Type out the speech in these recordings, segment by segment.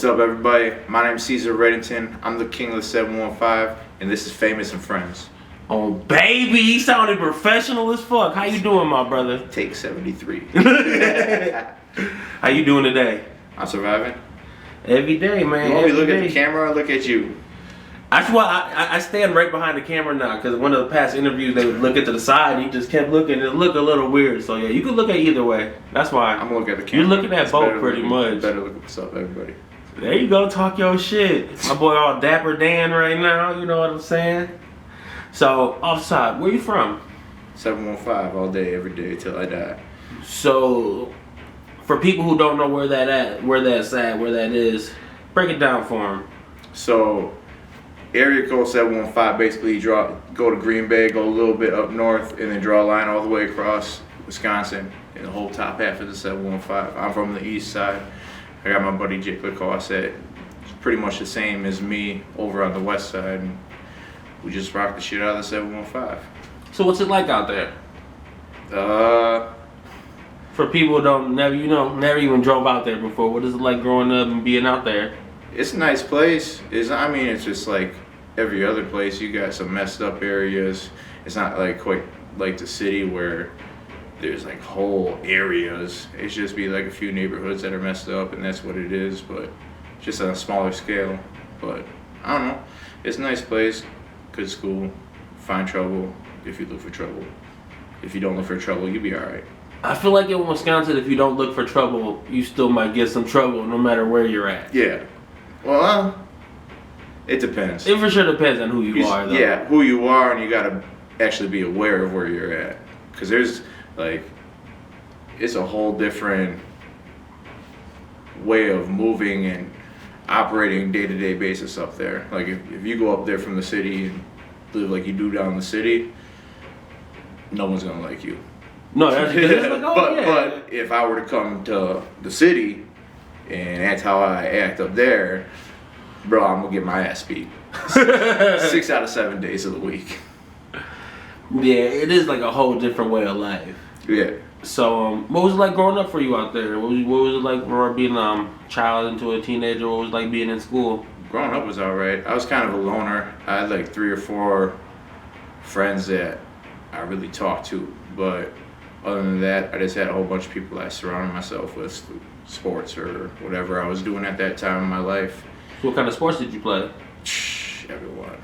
What's up, everybody? My name's Caesar Reddington. I'm the king of the 715, and this is Famous and Friends. Oh, baby, he sounded professional as fuck. How you doing, my brother? Take 73. How you doing today? I'm surviving. Every day, man. You want me to look at the camera or look at you? That's why I stand right behind the camera now, because one of the past interviews, they would look into the side, and he just kept looking, and it looked a little weird. So, yeah, you can look at either way. That's why. I'm going to look at the camera. You're looking at both pretty much. Better look at what's up, everybody. There you go, talk your shit. My boy all Dapper Dan right now, you know what I'm saying? So, off top, where you from? 715 all day, every day, till I die. So, for people who don't know where that is, break it down for them. So, area code 715, basically go to Green Bay, go a little bit up north, and then draw a line all the way across Wisconsin, and the whole top half is the 715. I'm from the east side. I got my buddy Jake Lacoste, it's pretty much the same as me over on the west side, and we just rock the shit out of the 715. So what's it like out there? For people who never even drove out there before, what is it like growing up and being out there? It's a nice place. It's just like every other place. You got some messed up areas. It's not like quite like the city where there's like whole areas. It's just be like a few neighborhoods that are messed up, and that's what it is, but just on a smaller scale. But I don't know. It's a nice place, good school, find trouble if you look for trouble. If you don't look for trouble, you'll be alright. I feel like in Wisconsin, if you don't look for trouble, you still might get some trouble no matter where you're at. Yeah. Well, it depends. It for sure depends on who you are, though. Yeah, who you are, and you gotta actually be aware of where you're at. Because there's, like, it's a whole different way of moving and operating day-to-day basis up there. Like, if you go up there from the city and live like you do down in the city, no one's gonna like you. No, that's like, but if I were to come to the city and that's how I act up there, bro, I'm gonna get my ass beat 6 out of 7 days of the week. Yeah, it is like a whole different way of life. Yeah. So, what was it like growing up for you out there? What was it like for being a child into a teenager? What was it like being in school? Growing up was alright. I was kind of a loner. I had like 3 or 4 friends that I really talked to, but other than that, I just had a whole bunch of people I surrounded myself with, sports or whatever I was doing at that time in my life. So what kind of sports did you play? Everyone.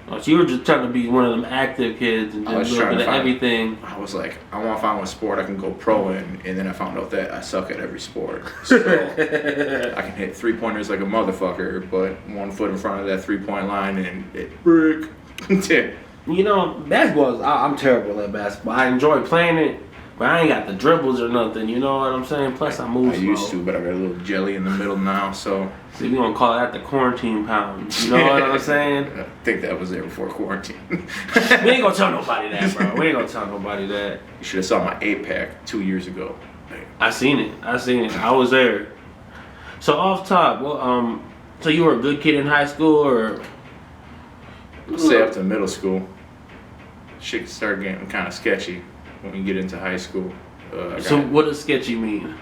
Oh, so you were just trying to be one of them active kids and just a little bit of everything. I was like, I want to find one sport I can go pro in, and then I found out that I suck at every sport. So I can hit 3-pointers like a motherfucker, but 1 foot in front of that 3-point line and it brick. You know, basketball I'm terrible at basketball. I enjoy playing it, but I ain't got the dribbles or nothing, you know what I'm saying? Plus I move slow. I used to, but I got a little jelly in the middle now, so. See, we gonna call that the quarantine pounds, you know what I'm saying? I think that was there before quarantine. We ain't gonna tell nobody that, bro. We ain't gonna tell nobody that. You should have saw my 8-pack 2 years ago. I seen it. I was there. So off top, well, so you were a good kid in high school, or? I'll say up to middle school. Shit started getting kind of sketchy when you get into high school. So what does sketchy mean?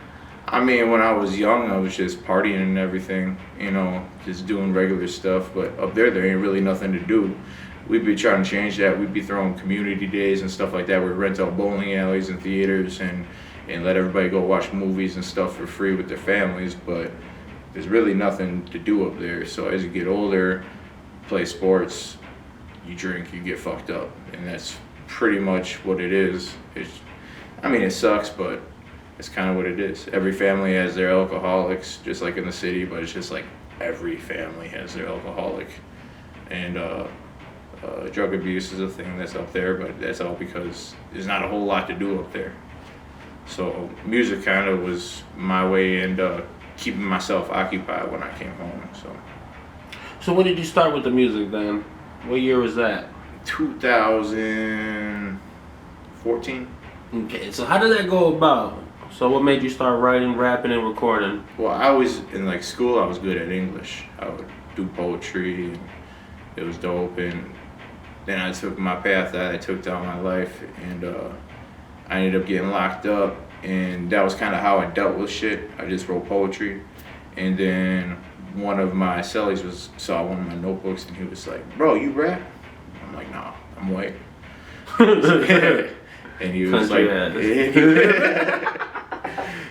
I mean, when I was young, I was just partying and everything, you know, just doing regular stuff. But up there ain't really nothing to do. We'd be trying to change that. We'd be throwing community days and stuff like that. We'd rent out bowling alleys and theaters and let everybody go watch movies and stuff for free with their families. But there's really nothing to do up there. So as you get older, play sports, you drink, you get fucked up. And that's pretty much what it is. It sucks, but it's kind of what it is. Every family has their alcoholics, just like in the city, but it's just like every family has their alcoholic. And drug abuse is a thing that's up there, but that's all because there's not a whole lot to do up there. So music kind of was my way into keeping myself occupied when I came home. So when did you start with the music then? What year was that? 2014. Okay, so how did that go about? So what made you start writing, rapping, and recording? Well, I was in like school. I was good at English. I would do poetry, and it was dope. And then I took my path that I took down my life, and I ended up getting locked up. And that was kind of how I dealt with shit. I just wrote poetry, and then one of my cellies saw one of my notebooks and he was like, "Bro, you rap?" I'm like, "Nah, I'm white." And he was Country like,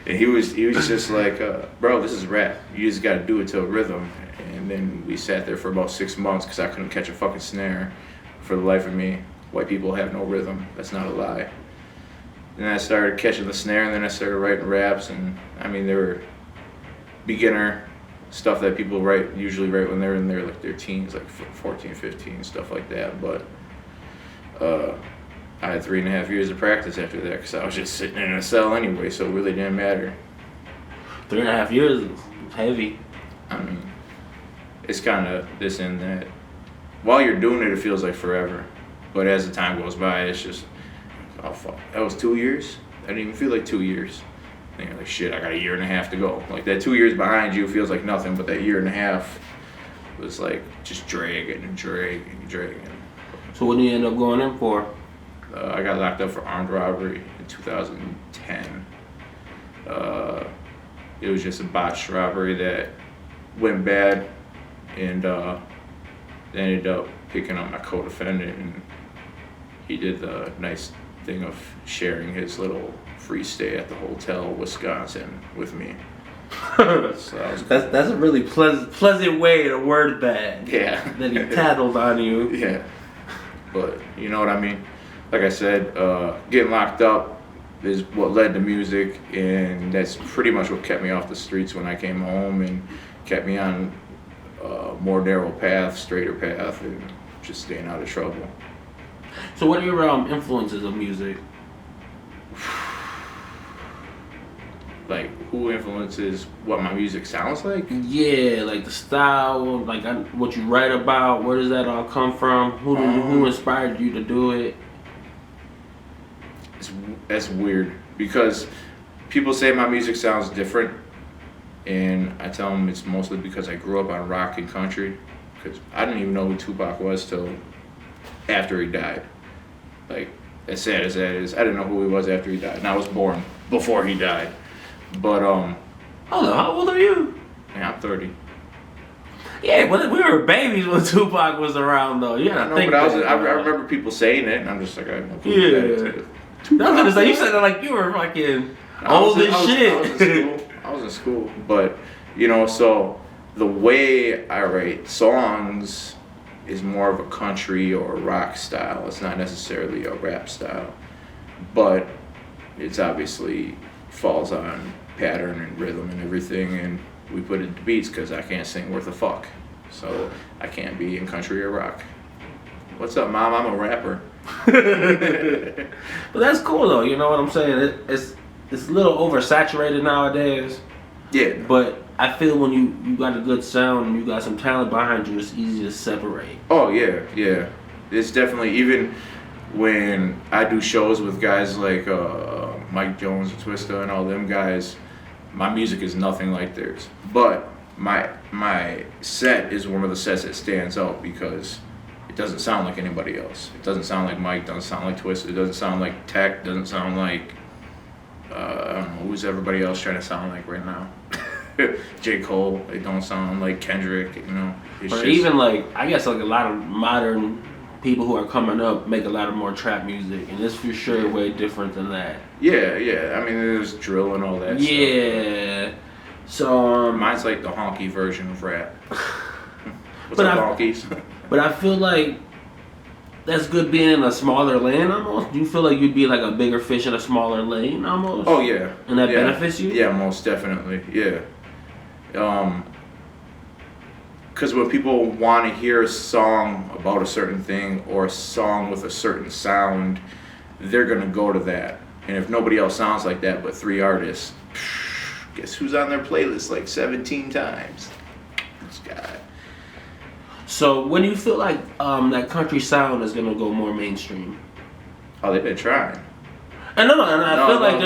and he was just like, "Bro, this is rap. You just gotta do it to a rhythm." And then we sat there for about 6 months because I couldn't catch a fucking snare for the life of me. White people have no rhythm. That's not a lie. And I started catching the snare, and then I started writing raps, and I mean, they were beginner stuff that people usually write when they're in their teens, like 14, 15, stuff like that. But I had 3.5 years of practice after that because I was just sitting in a cell anyway, so it really didn't matter. 3.5 years is heavy. I mean, it's kind of this and that. While you're doing it, it feels like forever. But as the time goes by, it's just, oh fuck, that was 2 years? That didn't even feel like 2 years. And you're like, shit, I got 1.5 years to go. Like that 2 years behind you feels like nothing, but that 1.5 years was like just dragging and dragging and dragging. So what did you end up going in for? I got locked up for armed robbery in 2010. It was just a botched robbery that went bad, and they ended up picking up my co-defendant, and he did the nice thing of sharing his little free stay at the Hotel Wisconsin with me. So That's a really pleasant way to word that. Yeah. That he tattled on you. Yeah. But you know what I mean? Like I said, getting locked up is what led to music, and that's pretty much what kept me off the streets when I came home and kept me on a more narrow path, straighter path, and just staying out of trouble. So what are your influences of music? Like, who influences what my music sounds like? Yeah, like the style, like what you write about. Where does that all come from? Who inspired you to do it? That's weird because people say my music sounds different, and I tell them it's mostly because I grew up on rock and country. Because I didn't even know who Tupac was till after he died. Like, as sad as that is, I didn't know who he was after he died, and I was born before he died. But Hold on, how old are you? yeah, I'm 30. Yeah, but we were babies when Tupac was around, though. You gotta think. But I remember people saying it, and I'm just like, I have no clue. Yeah. I was gonna say, you said that like you were fucking old as shit. I was in school, but you know, so the way I write songs is more of a country or a rock style. It's not necessarily a rap style, but it's obviously falls on pattern and rhythm and everything, and we put it to beats because I can't sing worth a fuck, so I can't be in country or rock. What's up, Mom? I'm a rapper. But that's cool though, you know what I'm saying? It's a little oversaturated nowadays. Yeah. But I feel when you got a good sound and you got some talent behind you, it's easy to separate. Oh yeah. It's definitely, even when I do shows with guys like Mike Jones and Twista and all them guys, my music is nothing like theirs. But my set is one of the sets that stands out because it doesn't sound like anybody else. It doesn't sound like Mike, doesn't sound like Twista, it doesn't sound like Tech, doesn't sound like I don't know who's everybody else trying to sound like right now. J. Cole, they don't sound like Kendrick, you know. Or even like, I guess like a lot of modern people who are coming up make a lot of more trap music, and it's for sure way different than that. Yeah. I mean, there's drill and all that stuff. Yeah. So mine's like the honky version of rap. What's up, honkies? But I feel like that's good being in a smaller lane almost. Do you feel like you'd be like a bigger fish in a smaller lane almost? Oh yeah. And that benefits you? Yeah, most definitely. Yeah. Because when people want to hear a song about a certain thing or a song with a certain sound, they're going to go to that. And if nobody else sounds like that but 3 artists, guess who's on their playlist like 17 times? This guy. So when do you feel like that country sound is going to go more mainstream? Oh, they've been trying. And I feel like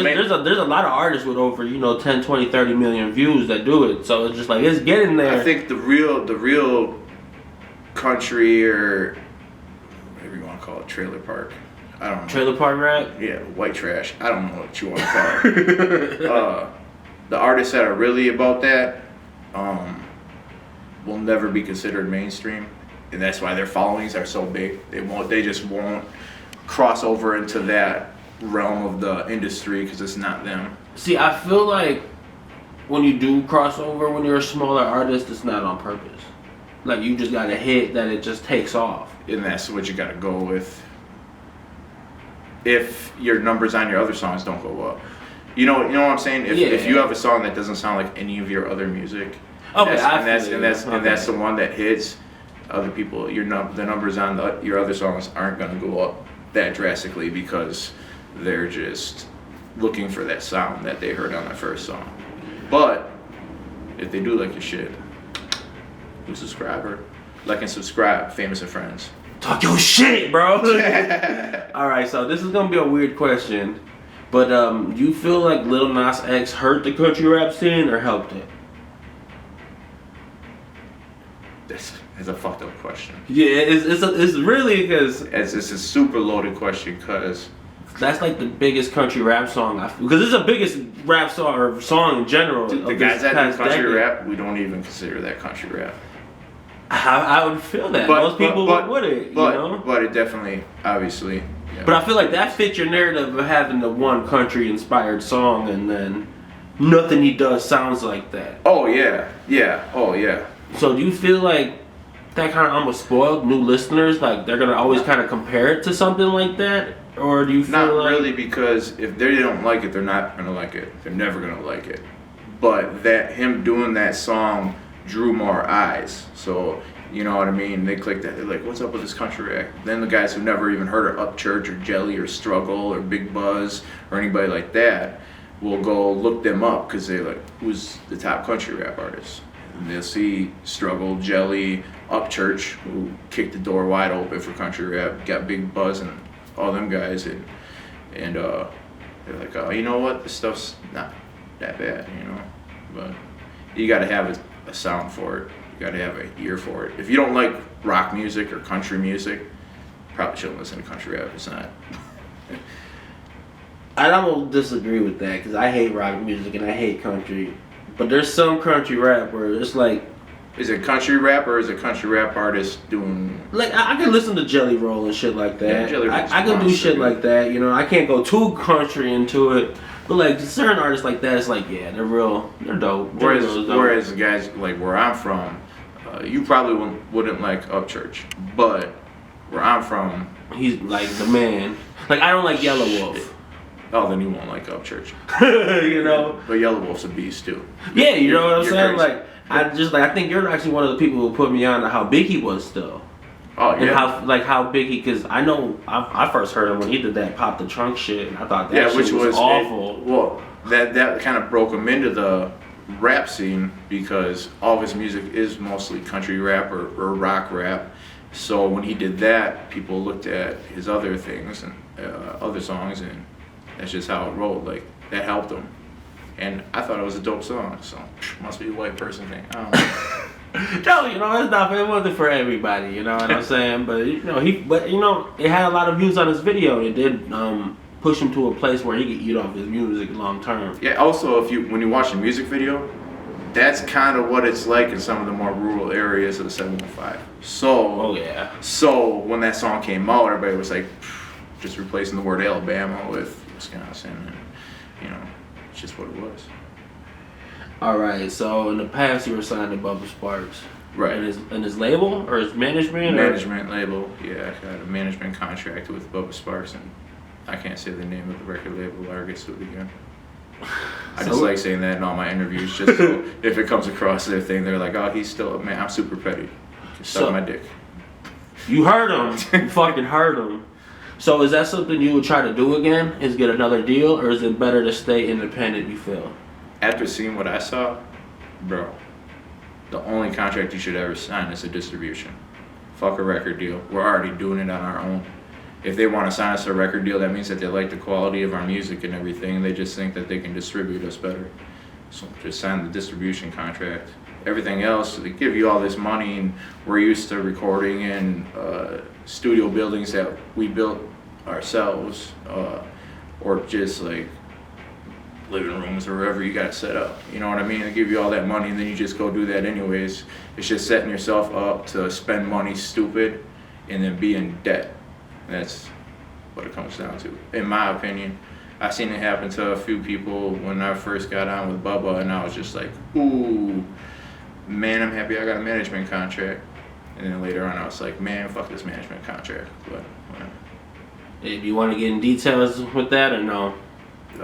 there's a lot of artists with over 10, 20, 30 million views that do it. So it's just like it's getting there. I think the real country, or whatever you want to call it, trailer park. I don't know. Trailer park rap? Yeah, white trash. I don't know what you want to call it. The artists that are really about that, will never be considered mainstream, and that's why their followings are so big. They just won't cross over into that realm of the industry because it's not them. See, I feel like when you do cross over when you're a smaller artist, it's not on purpose. Like, you just got a hit that it just takes off. And that's what you got to go with. If your numbers on your other songs don't go up, you know what I'm saying. If you have a song that doesn't sound like any of your other music, okay, that's the one that hits, other people, the numbers on your other songs aren't going to go up that drastically because they're just looking for that sound that they heard on their first song. But if they do like your shit, new subscriber, like and subscribe, Famous and Friends. Talk your shit, bro. All right, so this is gonna be a weird question, but you feel like Lil Nas X hurt the country rap scene or helped it? That's a fucked up question. Yeah, it's really because It's a super loaded question because that's like the biggest country rap song because it's the biggest rap song or song in general. the guys that do country rap, we don't even consider that country rap. I would feel that most people wouldn't, you know. But it definitely, obviously. Yeah. But I feel like that fits your narrative of having the one country-inspired song, and then nothing he does sounds like that. Oh yeah. So do you feel like that kind of almost spoiled new listeners? Like they're gonna always kind of compare it to something like that, or do you feel not like really? Because if they don't like it, they're not gonna like it. They're never gonna like it. But that him doing that song drew more eyes. So, you know what I mean? They clicked that. They're like, what's up with this country act? Then the guys who never even heard of Upchurch or Jelly or Struggle or Big Buzz or anybody like that will go look them up because they're like, who's the top country rap artist? And they'll see Struggle, Jelly, Upchurch, who kicked the door wide open for country rap, got Big Buzz and all them guys. And they're like, oh, you know what? This stuff's not that bad, you know? But you got to have a sound for it. You got to have an ear for it. If you don't like rock music or country music, probably shouldn't listen to country rap. It's not. I don't disagree with that because I hate rock music and I hate country. But there's some country rap where it's like, is it country rap or is it country rap artist doing? Like I can listen to Jelly Roll and shit like that. Yeah, Jelly Roll's I can do monster, shit like that. You know, I can't go too country into it. But like certain artists like that, it's like they're dope. Whereas the guys like where I'm from, you probably wouldn't like Upchurch, but where I'm from, he's like the man. Like I don't like Yellow Wolf. Oh, then you won't like Upchurch. You know. But Yellow Wolf's a beast too. Yeah, you know what I'm saying? Crazy. Like I think you're actually one of the people who put me on to how big he was still. Oh yeah. And how big he, because I know I first heard him when he did that Pop the Trunk shit, and I thought that shit was awful. That kind of broke him into the rap scene because all of his music is mostly country rap or rock rap. So when he did that, people looked at his other things and other songs, and that's just how it rolled. Like that helped him, and I thought it was a dope song. So must be a white person thing. I don't know. No, you know, it wasn't for everybody, you know what I'm saying? But it had a lot of views on his video. It did push him to a place where he could eat off his music long term. Yeah, also when you watch the music video, that's kind of what it's like in some of the more rural areas of the 715. So when that song came out, everybody was like just replacing the word Alabama with Wisconsin, and you know, it's just what it was. All right, so in the past you were signed to Bubba Sparks. Right. And his label or his management? Label, yeah. I got a management contract with Bubba Sparks, and I can't say the name of the record label or get sued again. I just like saying that in all my interviews, just so if it comes across their thing, they're like, oh, he's still, man, I'm super petty. Suck my dick. You heard him. You fucking heard him. So is that something you would try to do again? Is get another deal, or is it better to stay independent, you feel? After seeing what I saw, bro, the only contract you should ever sign is a distribution. Fuck a record deal. We're already doing it on our own. If they want to sign us a record deal, that means that they like the quality of our music and everything. They just think that they can distribute us better. So just sign the distribution contract. Everything else, they give you all this money, and we're used to recording in studio buildings that we built ourselves, or just like living rooms or wherever you got it set up. You know what I mean? They give you all that money and then you just go do that anyways. It's just setting yourself up to spend money stupid and then be in debt. That's what it comes down to, in my opinion. I've seen it happen to a few people when I first got on with Bubba, and I was just like, ooh, man, I'm happy I got a management contract. And then later on, I was like, man, fuck this management contract. But whatever. Do you want to get in details with that or no? We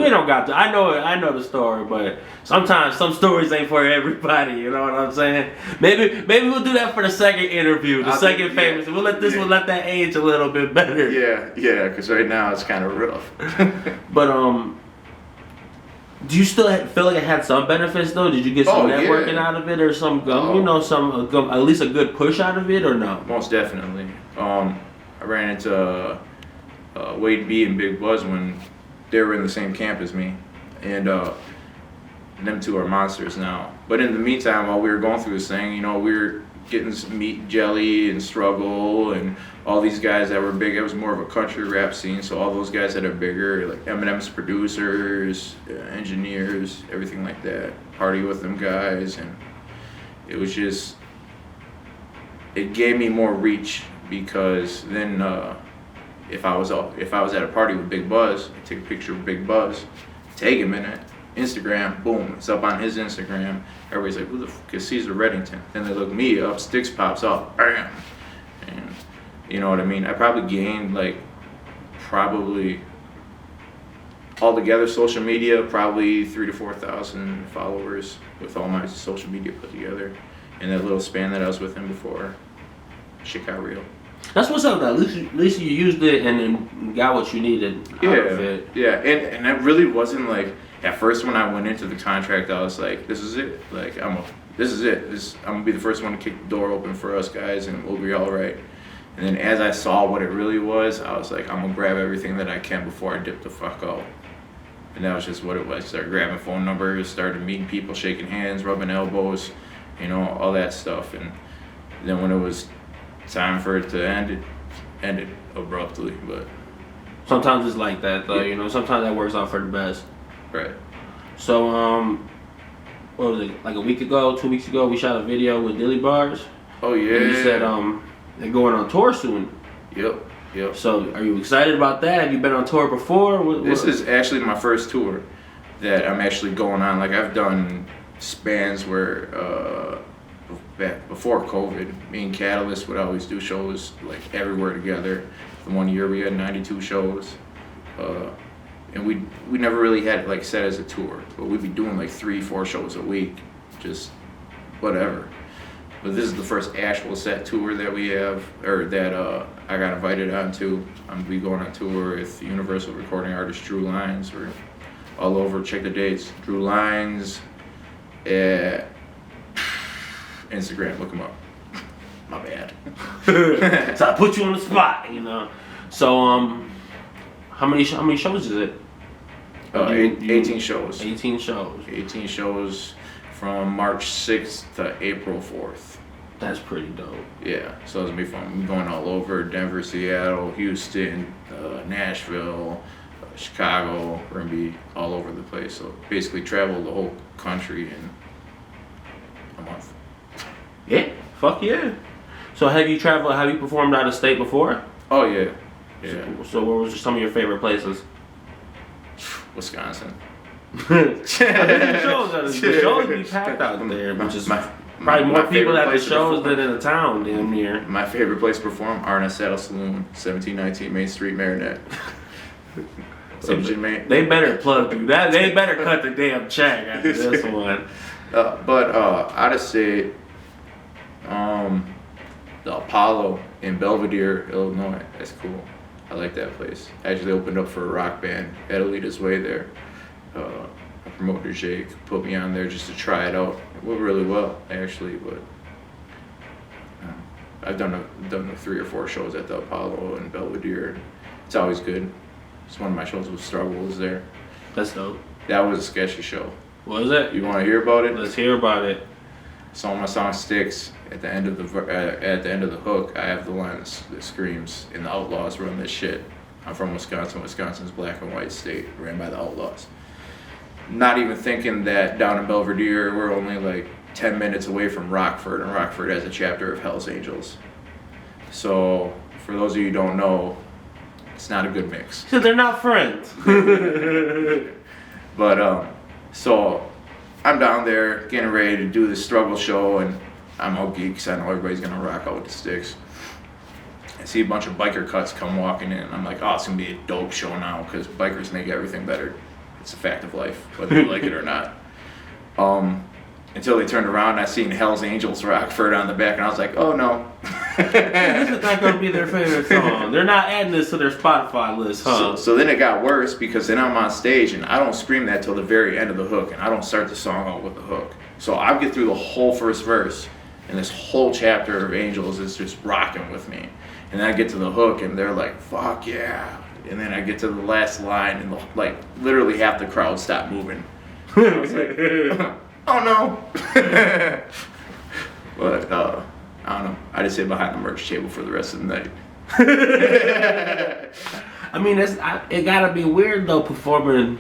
don't got to. I know the story, but sometimes some stories ain't for everybody. You know what I'm saying? Maybe we'll do that for the second interview, the second famous. We'll let this one let that age a little bit better. Yeah, because right now it's kind of rough. But do you still feel like it had some benefits though? Did you get some networking out of it, or some at least a good push out of it, or no? Most definitely. I ran into Wade B and Big Buzz when they were in the same camp as me, and them two are monsters now. But in the meantime, while we were going through this thing, we were getting to meet Jelly and Struggle and all these guys that were big. It was more of a country rap scene, so all those guys that are bigger, like Eminem's producers, engineers, everything like that. Party with them guys, and it was just, it gave me more reach, because then if I was at a party with Big Buzz, I take a picture of Big Buzz, tag him in it, Instagram, boom, it's up on his Instagram. Everybody's like, who the fuck is Caesar Reddington? Then they look me up, Sticks pops up, bam, and you know what I mean? I probably gained altogether social media, probably 3,000 to 4,000 followers with all my social media put together in that little span that I was with him before. Shit got real. That's what's up, though. At least you used it and then got what you needed out of it. Yeah, and that really wasn't like, at first when I went into the contract, I was like, this is it. Like, this is it. I'm gonna be the first one to kick the door open for us guys, and we'll be all right. And then as I saw what it really was, I was like, I'm gonna grab everything that I can before I dip the fuck out. And that was just what it was. Started grabbing phone numbers, started meeting people, shaking hands, rubbing elbows, all that stuff. And then when it was time for it to end, it ended abruptly. But sometimes it's like that, though. Sometimes that works out for the best. Right. So, what was it? Like a week ago, 2 weeks ago, we shot a video with Dilly Bars. Oh yeah. And you said they're going on tour soon. Yep. So, are you excited about that? Have you been on tour before? This is actually my first tour that I'm actually going on. Like, I've done spans where back before COVID, me and Catalyst would always do shows like everywhere together. The one year we had 92 shows, and we never really had it like set as a tour, but we'd be doing like 3-4 shows a week, just whatever. But this is the first actual set tour that we have, or that I got invited onto. I'm gonna be going on tour with Universal recording artist Drew Lines. We're all over. Check the dates. Drew Lines at Instagram. Look him up. My bad. So I put you on the spot, So how many shows is it? 18 shows. 18 shows. 18 shows from March 6th to April 4th. That's pretty dope. Yeah, so it's gonna be fun. I'm going all over Denver, Seattle, Houston, Nashville, Chicago. We're gonna be all over the place. So basically travel the whole country in a month. Yeah, fuck yeah. So have you performed out of state before? Oh yeah. So what was some of your favorite places? Wisconsin. The shows be packed out there, which is probably more people at the shows than in the town, damn near. My favorite place to perform, Arna Saddle Saloon, 1719 Main Street, Marinette. They better plug through that. They better cut the damn check after this one. But out of state, the Apollo in Belvedere, Illinois. That's cool. I like that place. I actually opened up for a rock band at Alita's Way there. A promoter, Jake, put me on there just to try it out. It went really well, actually, but I've done 3 or 4 shows at the Apollo in Belvedere. It's always good. It's one of my shows with Struggle was there. That's dope. That was a sketchy show. Was it? You want to hear about it? Let's hear about it. So on my song Sticks, at the end of the hook, I have the line that screams, "And the Outlaws run this shit." I'm from Wisconsin. Wisconsin's black and white state, ran by the Outlaws. not even thinking that down in Belvedere we're only like 10 minutes away from Rockford, and Rockford has a chapter of Hell's Angels. So for those of you who don't know, it's not a good mix. So they're not friends. But so I'm down there getting ready to do the struggle show, and I'm all geek because I know everybody's gonna rock out with the sticks. I see a bunch of biker cuts come walking in, and I'm like, oh, it's gonna be a dope show now because bikers make everything better. It's a fact of life, whether you like it or not. Until they turned around and I seen Hell's Angels Rockford on the back, and I was like, oh no. This is not going to be their favorite song. They're not adding this to their Spotify list, huh? So then it got worse because then I'm on stage and I don't scream that till the very end of the hook, and I don't start the song out with the hook. So I get through the whole first verse, and this whole chapter of Angels is just rocking with me. And then I get to the hook, and they're like, fuck yeah. And then I get to the last line, and like literally half the crowd stopped moving. I was like, oh no. But I don't know. I just sit behind the merch table for the rest of the night. I mean, it gotta be weird though performing.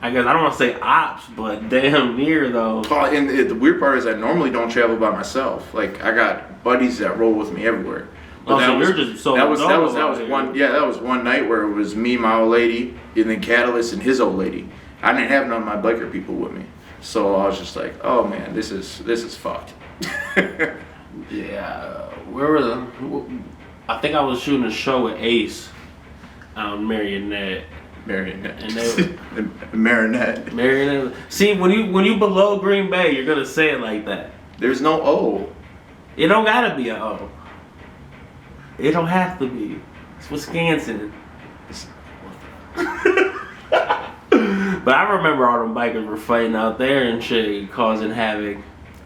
I guess I don't want to say ops, but damn near though. Oh, and the weird part is I normally don't travel by myself. Like I got buddies that roll with me everywhere. But that was one night where it was me, my old lady, and then Catalyst and his old lady. I didn't have none of my biker people with me, so I was just like, oh man, this is fucked. Yeah, where were the? I think I was shooting a show with Ace on Marionette. And they Marinette. See, when you below Green Bay, you're gonna say it like that. There's no O. It don't gotta be a O. It don't have to be. It's Wisconsin. But I remember all them bikers were fighting out there and shit, causing havoc.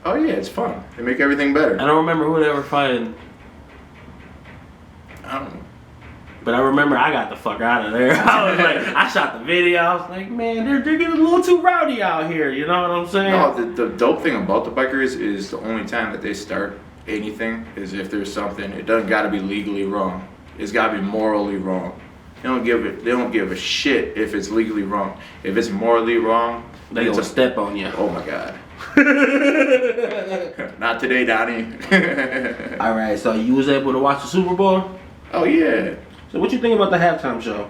Oh yeah, it's fun. They make everything better. I don't remember who they were fighting. I don't know. But I remember I got the fuck out of there. I was like, I shot the video. I was like, man, they're getting a little too rowdy out here. You know what I'm saying? No, the dope thing about the bikers is the only time that they start anything is if there's something. It doesn't got to be legally wrong. It's got to be morally wrong. They don't give a shit if it's legally wrong. If it's morally wrong, they gonna step on you. Oh my god. Not today, Donnie. All right, so you was able to watch the Super Bowl? Oh yeah. So what you think about the halftime show?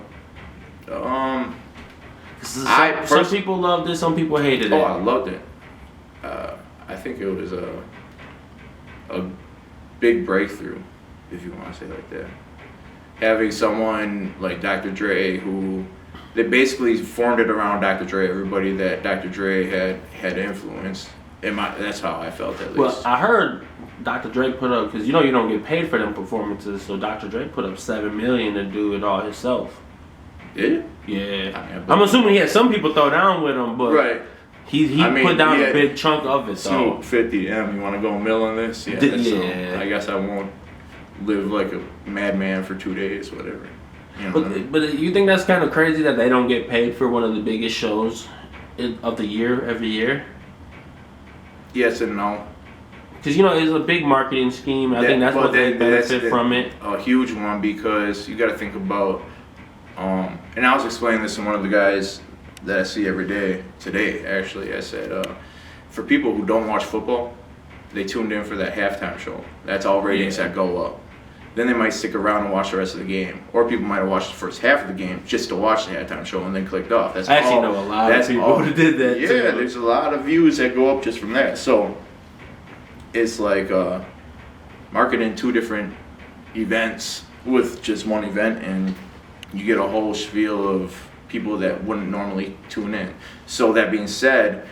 Some people loved it, some people hated it. Oh, I loved it. I think it was a big breakthrough, if you want to say it like that. Having someone like Dr. Dre, who they basically formed it around Dr. Dre, everybody that Dr. Dre had influenced. That's how I felt, at least. Well, I heard Dr. Dre put up, because you don't get paid for them performances, so Dr. Dre put up $7 million to do it all himself. Did he? Yeah. I'm assuming he had some people throw down with him, but right. He put down a big chunk of it. Snoop 50M, you want to go mill on this? Yeah. I guess I won't live like a madman for 2 days, whatever. You know but you think that's kind of crazy that they don't get paid for one of the biggest shows of the year every year? Yes and no. Because it's a big marketing scheme. I think that's what they benefit from it. A huge one, because you got to think about. And I was explaining this to one of the guys that I see every day today. Actually, I said, for people who don't watch football, they tuned in for that halftime show. That's all ratings that go up. Then they might stick around and watch the rest of the game, or people might have watched the first half of the game just to watch the halftime show and then clicked off. I actually know a lot of people who did that. Yeah, too. There's a lot of views that go up just from that. So it's like marketing 2 different events with just one event, and you get a whole spiel of people that wouldn't normally tune in. So that being said,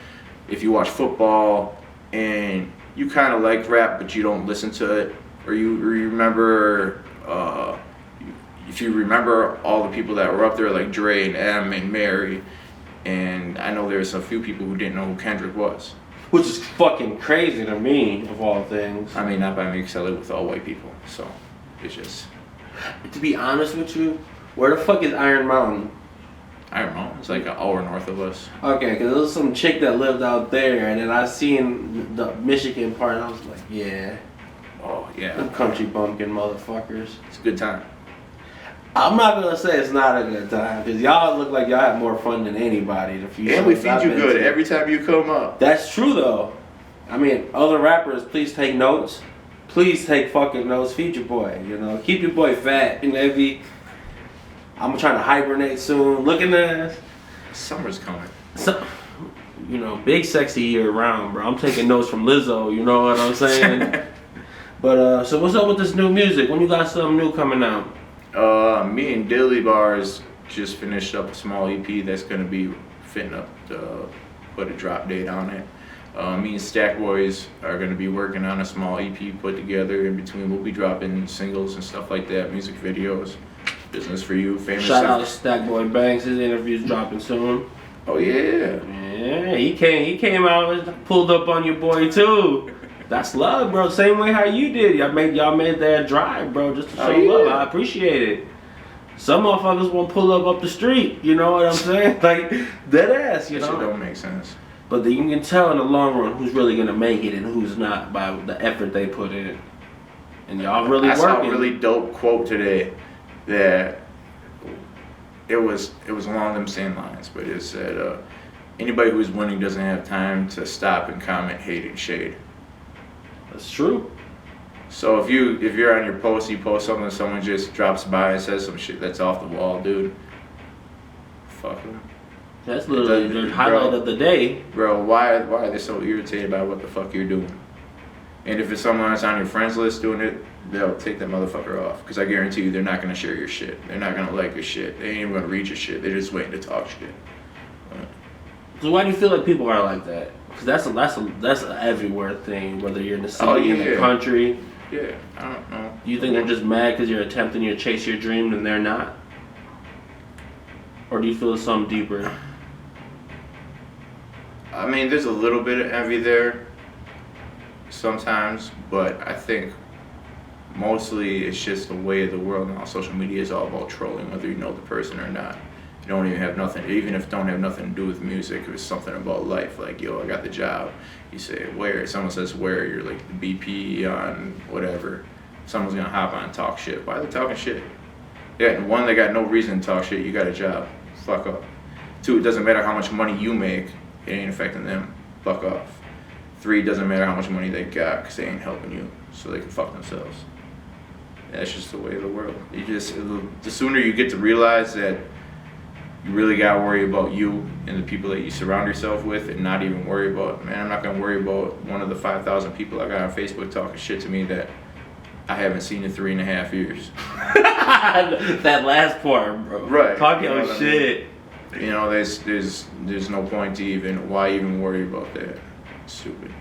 if you watch football and you kind of like rap but you don't listen to it, or you remember, if you remember all the people that were up there, like Dre and M and Mary, and I know there's a few people who didn't know who Kendrick was. Which is fucking crazy to me, of all things. I mean, not by me, because I live with all white people, so it's just... To be honest with you, where the fuck is Iron Mountain? Iron Mountain? It's like an hour north of us. Okay, because there was some chick that lived out there, and then I seen the Michigan part, and I was like, yeah. Oh, yeah. Them country bumpkin motherfuckers. It's a good time. I'm not gonna say it's not a good time because y'all look like y'all have more fun than anybody. The few And we shows feed I've you been good to. every time you come up. That's true though. I mean, other rappers, please take notes. Please take fucking notes. Feed your boy. You know, keep your boy fat and heavy. I'm trying to hibernate soon. Looking at Summer's coming. so, you know, big sexy year round, bro. I'm taking notes from Lizzo. You know what I'm saying? But so what's up with this new music? When you got something new coming out? Me and Dilly Bars just finished up a small EP that's gonna be fitting up to put a drop date on it. Me and Stack Boys are gonna be working on a small EP put together. In between, we'll be dropping singles and stuff like that, music videos. Business for You, famous. Shout out to Stack Boy Banks. His interview's dropping soon. Oh yeah. Yeah, he came out and pulled up on your boy too. That's love, bro. Same way how you did. Y'all made that drive, bro, just to show love. I appreciate it. Some motherfuckers won't pull up the street. You know what I'm saying? Like dead ass. You That know. shit don't make sense. But then you can tell in the long run who's really gonna make it and who's not by the effort they put in. And y'all really I working. saw a really dope quote today that it was along them same lines, but it said anybody who's winning doesn't have time to stop and comment, hate, and shade. That's true. So if you're on your post, you post something, someone just drops by and says some shit that's off the wall, dude. Fuck them. That's literally the highlight of the day. Bro, why are they so irritated by what the fuck you're doing? And if it's someone that's on your friends list doing it, they'll take that motherfucker off. Because I guarantee you they're not going to share your shit. They're not going to like your shit. They ain't even going to read your shit. They're just waiting to talk shit. So why do you feel like people are like that? Because that's an everywhere thing, whether you're in the city, in the country. Yeah, I don't know. Do you think they're just mad because you're attempting to chase your dream and they're not? Or do you feel something deeper? I mean, there's a little bit of envy there sometimes, but I think mostly it's just the way of the world now. Social media is all about trolling, whether you know the person or not. You don't even have nothing, even if it don't have nothing to do with music, if it's something about life, like, yo, I got the job. You say, where? Someone says, where? You're like, the BP on whatever. Someone's gonna hop on and talk shit. Why are they talking shit? Yeah, and one, they got no reason to talk shit. You got a job. Fuck up. Two, it doesn't matter how much money you make. It ain't affecting them. Fuck off. Three, it doesn't matter how much money they got because they ain't helping you, so they can fuck themselves. That's just the way of the world. The sooner you get to realize that you really gotta worry about you and the people that you surround yourself with, and not even worry about, man, I'm not gonna worry about one of the 5,000 people I got on Facebook talking shit to me that I haven't seen in 3.5 years. That last part, bro. Right. Talking You know what I shit. You know, there's no point to why even worry about that. It's stupid.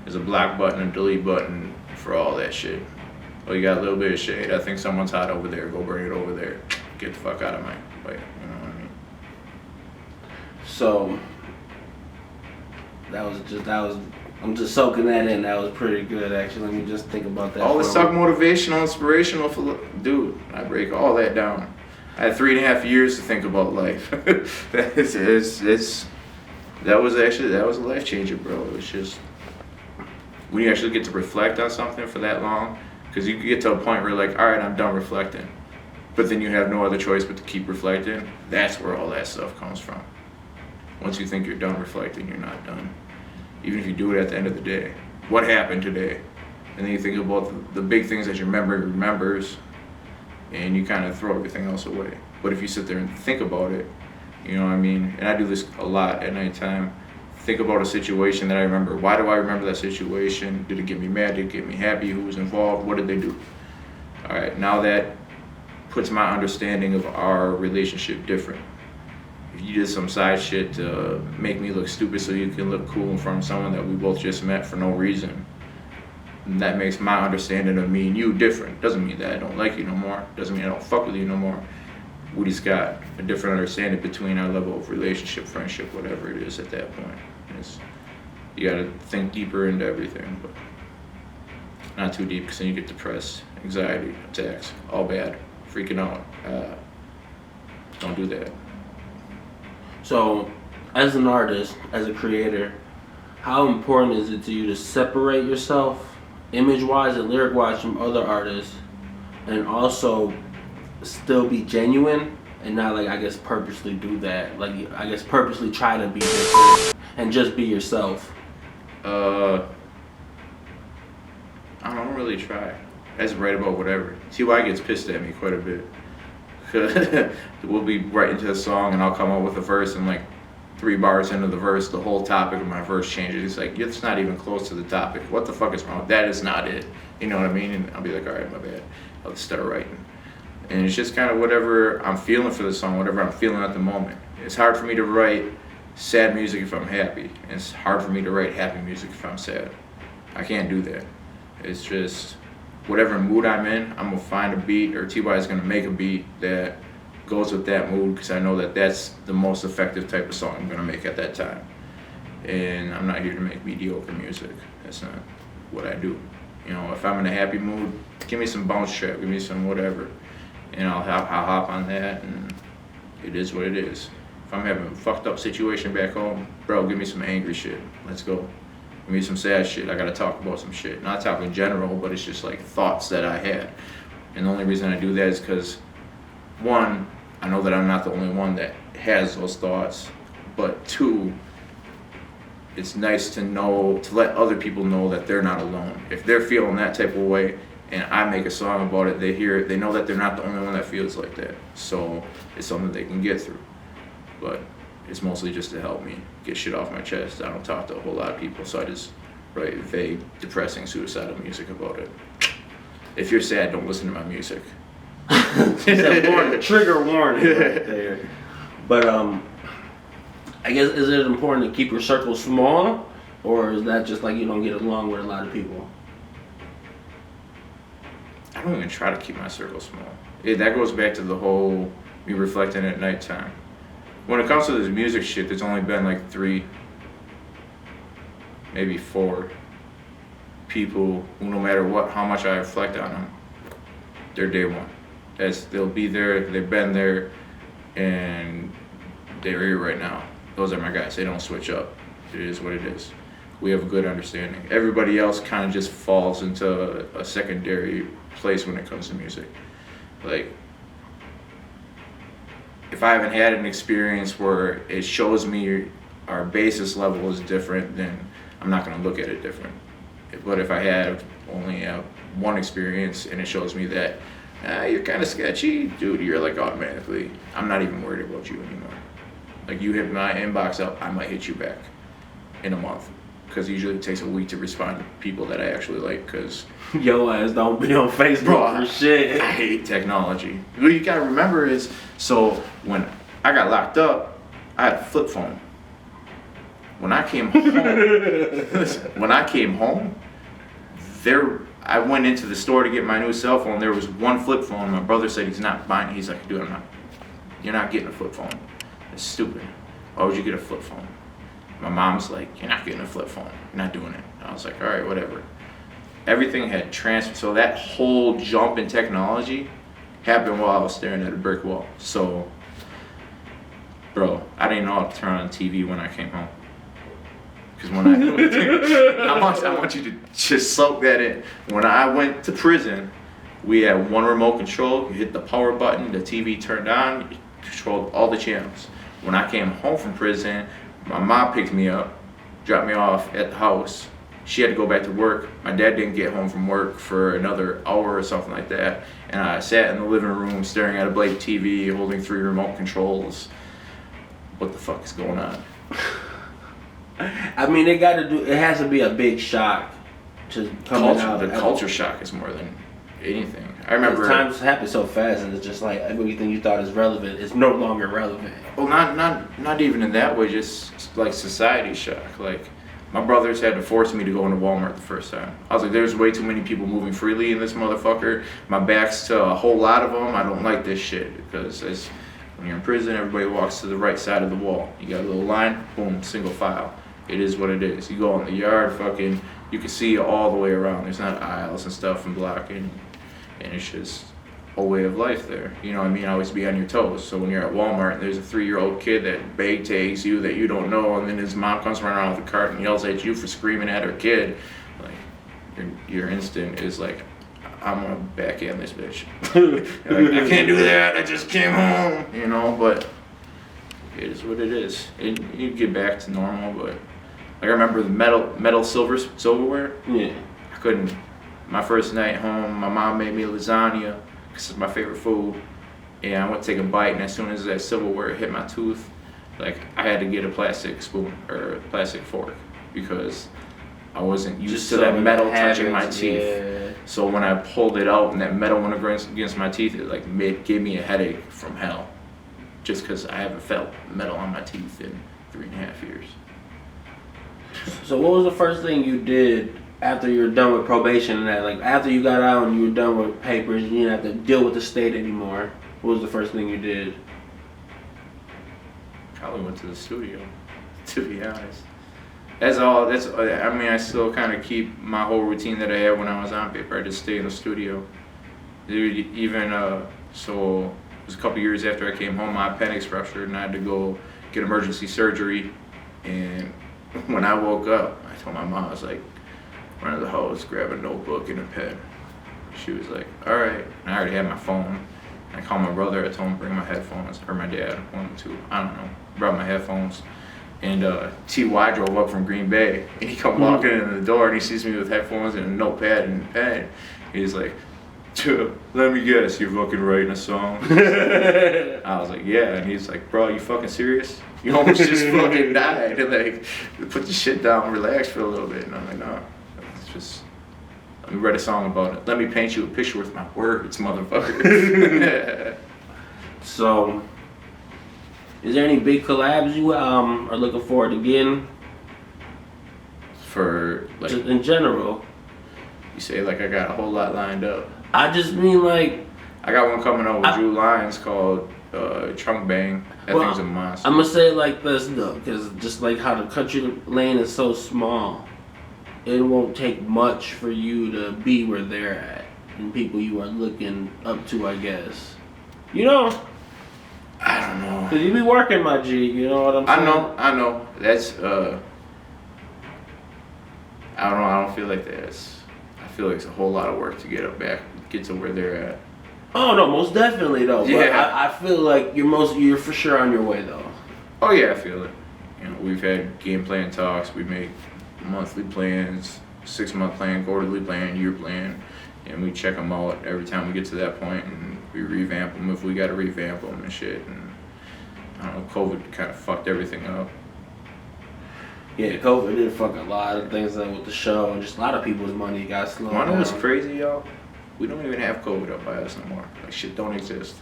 There's a block button and delete button for all that shit. Oh, you got a little bit of shade. I think someone's hot over there. Go bring it over there. Get the fuck out of my way. You know what I mean? So I'm just soaking that in. That was pretty good, actually. Let me just think about that. All this stuff motivational, inspirational, dude. I break all that down. I had 3.5 years to think about life. that was a life changer, bro. It was just when you actually get to reflect on something for that long, because you get to a point where you're like, all right, I'm done reflecting, but then you have no other choice but to keep reflecting. That's where all that stuff comes from. Once you think you're done reflecting, you're not done. Even if you do it at the end of the day, what happened today, and then you think about the big things that your memory remembers, and you kind of throw everything else away. But if you sit there and think about it, you know what I mean? And I do this a lot at night time. Think about a situation that I remember. Why do I remember that situation? Did it get me mad? Did it get me happy? Who was involved? What did they do? All right, now that puts my understanding of our relationship different. If you did some side shit to make me look stupid so you can look cool in front of someone that we both just met for no reason, that makes my understanding of me and you different. Doesn't mean that I don't like you no more. Doesn't mean I don't fuck with you no more. We just got a different understanding between our level of relationship, friendship, whatever it is at that point. You gotta think deeper into everything, but not too deep, because then you get depressed, anxiety, attacks, all bad, freaking out. Don't do that. So, as an artist, as a creator, how important is it to you to separate yourself, image-wise and lyric-wise, from other artists, and also still be genuine and not like I guess purposely do that? Like I guess purposely try to be different and just be yourself. I don't really try. I just write about whatever. T.Y. gets pissed at me quite a bit. We'll be right into the song and I'll come up with a verse and like 3 bars into the verse, the whole topic of my verse changes. He's like, it's not even close to the topic. What the fuck is wrong? That is not it. You know what I mean? And I'll be like, all right, my bad. I'll just start writing. And it's just kind of whatever I'm feeling for the song, whatever I'm feeling at the moment. It's hard for me to write sad music if I'm happy. And it's hard for me to write happy music if I'm sad. I can't do that. It's just whatever mood I'm in, I'm going to find a beat, or T.Y. is going to make a beat that goes with that mood, because I know that that's the most effective type of song I'm going to make at that time. And I'm not here to make mediocre music. That's not what I do. You know, if I'm in a happy mood, give me some bounce trap, give me some whatever. And I'll hop on that, and it is what it is. If I'm having a fucked up situation back home, bro, give me some angry shit. Let's go. Give me some sad shit. I gotta talk about some shit. Not talking in general, but it's just like thoughts that I had. And the only reason I do that is because, one, I know that I'm not the only one that has those thoughts. But 2, it's nice to know, to let other people know that they're not alone. If they're feeling that type of way and I make a song about it, they hear it, they know that they're not the only one that feels like that. So it's something they can get through. But it's mostly just to help me get shit off my chest. I don't talk to a whole lot of people, so I just write vague, depressing, suicidal music about it. If you're sad, don't listen to my music. It's a warning, trigger warning right there. But I guess, is it important to keep your circle small, or is that just like you don't get along with a lot of people? I don't even try to keep my circle small. That goes back to the whole me reflecting at nighttime. When it comes to this music shit, there's only been like 3, maybe 4 people who, no matter what, how much I reflect on them, they're day one. They'll be there, they've been there, and they're here right now. Those are my guys. They don't switch up. It is what it is. We have a good understanding. Everybody else kind of just falls into a secondary place when it comes to music. Like, if I haven't had an experience where it shows me our basis level is different, then I'm not going to look at it different. But if I have only one experience and it shows me that you're kind of sketchy, dude, you're like automatically, I'm not even worried about you anymore. Like, you hit my inbox up, I might hit you back in a month. Because usually it takes a week to respond to people that I actually like, because yo ass don't be on Facebook for shit. I hate technology. What you gotta remember is, so when I got locked up, I had a flip phone. When I came home, I went into the store to get my new cell phone. There was one flip phone. My brother said he's not buying it. He's like, dude, you're not getting a flip phone. It's stupid. Why would you get a flip phone? My mom's like, you're not getting a flip phone. You're not doing it. And I was like, all right, whatever. Everything had transferred. So that whole jump in technology happened while I was staring at a brick wall. So, bro, I didn't know how to turn on TV when I came home. Because when I want you to just soak that in. When I went to prison, we had one remote control. You hit the power button, the TV turned on, you controlled all the channels. When I came home from prison, my mom picked me up, dropped me off at the house. She had to go back to work. My dad didn't get home from work for another hour or something like that. And I sat in the living room staring at a blank TV, holding 3 remote controls. What the fuck is going on? I mean, it has to be a big shock to coming out. The culture shock is more than anything. I remember times happen so fast, and it's just like everything you thought is relevant is no longer relevant. Well, not even in that way. Just like society shock. Like, my brothers had to force me to go into Walmart the first time. I was like, there's way too many people moving freely in this motherfucker. My back's to a whole lot of them. I don't like this shit, because when you're in prison, everybody walks to the right side of the wall. You got a little line, boom, single file. It is what it is. You go in the yard, fucking, you can see all the way around. There's not aisles and stuff and blocking. And it's just a way of life there. You know what I mean? Always be on your toes. So when you're at Walmart and there's a 3-year-old kid that bag tags you that you don't know, and then his mom comes running around with a cart and yells at you for screaming at her kid, like, your instinct is like, I'm gonna backhand this bitch. Like, I can't do that. I just came home, you know. But it is what it is. You get back to normal, but like I remember the metal silverware. Yeah. I couldn't. My first night home, my mom made me lasagna because it's my favorite food, and I went to take a bite, and as soon as that silverware hit my tooth, like I had to get a plastic spoon or a plastic fork because I wasn't used to that metal touching my teeth. Yeah. So when I pulled it out and that metal went against my teeth, it like gave me a headache from hell, just because I haven't felt metal on my teeth in 3.5 years. So what was the first thing you did after you were done with probation and that? Like after you got out and you were done with papers, and you didn't have to deal with the state anymore. What was the first thing you did? Probably went to the studio, to be honest. That's all. I mean, I still kind of keep my whole routine that I had when I was on paper. I just stay in the studio. Even so, it was a couple years after I came home, my appendix ruptured, and I had to go get emergency surgery. And when I woke up, I told my mom, I was like, run to the house, grab a notebook and a pen. She was like, all right. And I already had my phone. I called my brother. I told him to bring my headphones, or my dad, one or two. I don't know. Brought my headphones. And T.Y. drove up from Green Bay, and he come walking in the door, and he sees me with headphones and a notepad and a pen. He's like, let me guess, you're fucking writing a song? I was like, yeah. And he's like, bro, you fucking serious? You almost just fucking died. And like, put the shit down, relax for a little bit. And I'm like, no, it's just, let me write a song about it. Let me paint you a picture with my words, motherfucker. So, is there any big collabs you are looking forward to getting? For like, just in general. You say like I got a whole lot lined up. I just mean like, I got one coming out with Drew Lyons called Trunk Bang. That thing's a monster. I'm gonna say it like this though, because just like how the country lane is so small, it won't take much for you to be where they're at and people you are looking up to, I guess. You know? I don't know. Cause you be working, my G. You know what I'm saying? I know. That's I don't know. I don't feel like that's. I feel like it's a whole lot of work to get to where they're at. Oh no, most definitely though. Yeah. But I feel like you're for sure on your way though. Oh yeah, I feel it. You know, we've had game plan talks. We make monthly plans, 6-month plan, quarterly plan, year plan, and we check them out every time we get to that point, and we revamp them if we got to revamp them and shit. And I don't know, COVID kind of fucked everything up. Yeah, COVID did fuck a lot of things up with the show, and just a lot of people's money got slowed down. I know what's crazy, y'all? We don't even have COVID up by us no more. Like, shit don't exist.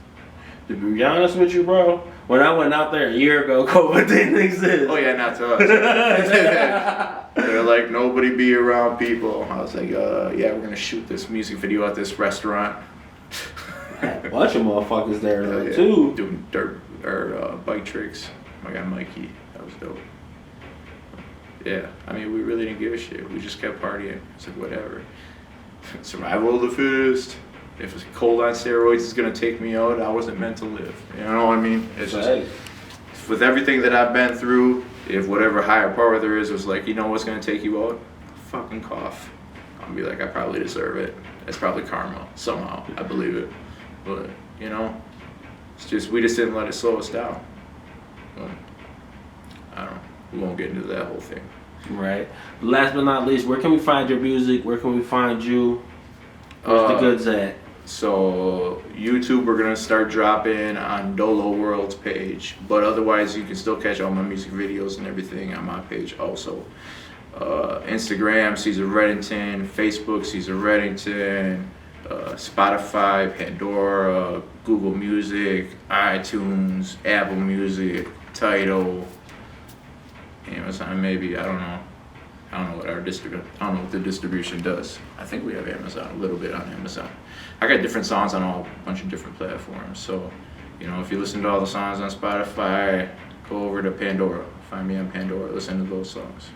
To be honest with you, bro, when I went out there a year ago, COVID didn't exist. Oh yeah, not to us. They're like, nobody be around people. I was like, yeah, we're gonna shoot this music video at this restaurant. A bunch of motherfuckers there though, yeah. too. Doing dirt or bike tricks. My guy Mikey, that was dope. Yeah, I mean, we really didn't give a shit. We just kept partying. It's like, whatever. Survival of the fittest. If it's cold on steroids is gonna take me out, I wasn't meant to live. You know what I mean? It's just, with everything that I've been through, if whatever higher power there is was like, you know what's gonna take you out? Fucking cough. I'll be like, I probably deserve it. It's probably karma. Somehow. I believe it. But, you know, it's just, we just didn't let it slow us down. But, I don't know. We won't get into that whole thing. Right. Last but not least, where can we find your music? Where can we find you? Where's the goods at? So YouTube, we're gonna start dropping on Dolo World's page, but otherwise you can still catch all my music videos and everything on my page also. Instagram, Caesar Reddington. Facebook, Caesar Reddington. Spotify, Pandora, Google Music, iTunes, Apple Music, Tidal, Amazon maybe. I don't know. I don't know what the distribution does. I think we have Amazon, a little bit on Amazon. I got different songs on a bunch of different platforms. So, you know, if you listen to all the songs on Spotify, go over to Pandora. Find me on Pandora. Listen to those songs.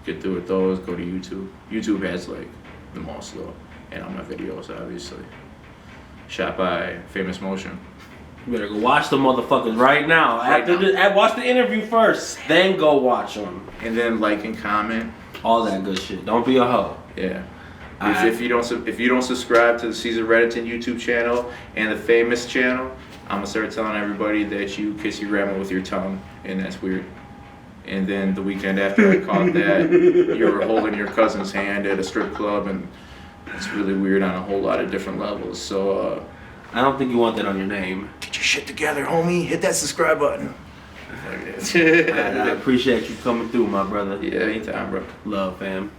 Get through with those. Go to YouTube. YouTube has like the most though, and all my videos obviously. Shot by Famous Motion. You better go watch the motherfuckers right now. Watch the interview first, then go watch them. And then like and comment. All that good shit. Don't be a hoe. Yeah. If you don't subscribe to the Caesar Reddington YouTube channel and the Famous channel, I'm gonna start telling everybody that you kiss your grandma with your tongue, and that's weird. And then the weekend after I caught that, you were holding your cousin's hand at a strip club, and it's really weird on a whole lot of different levels. So I don't think you want that on your name. get your shit together, homie. Hit that subscribe button. I appreciate you coming through, my brother. Yeah, anytime, bro. Love, fam.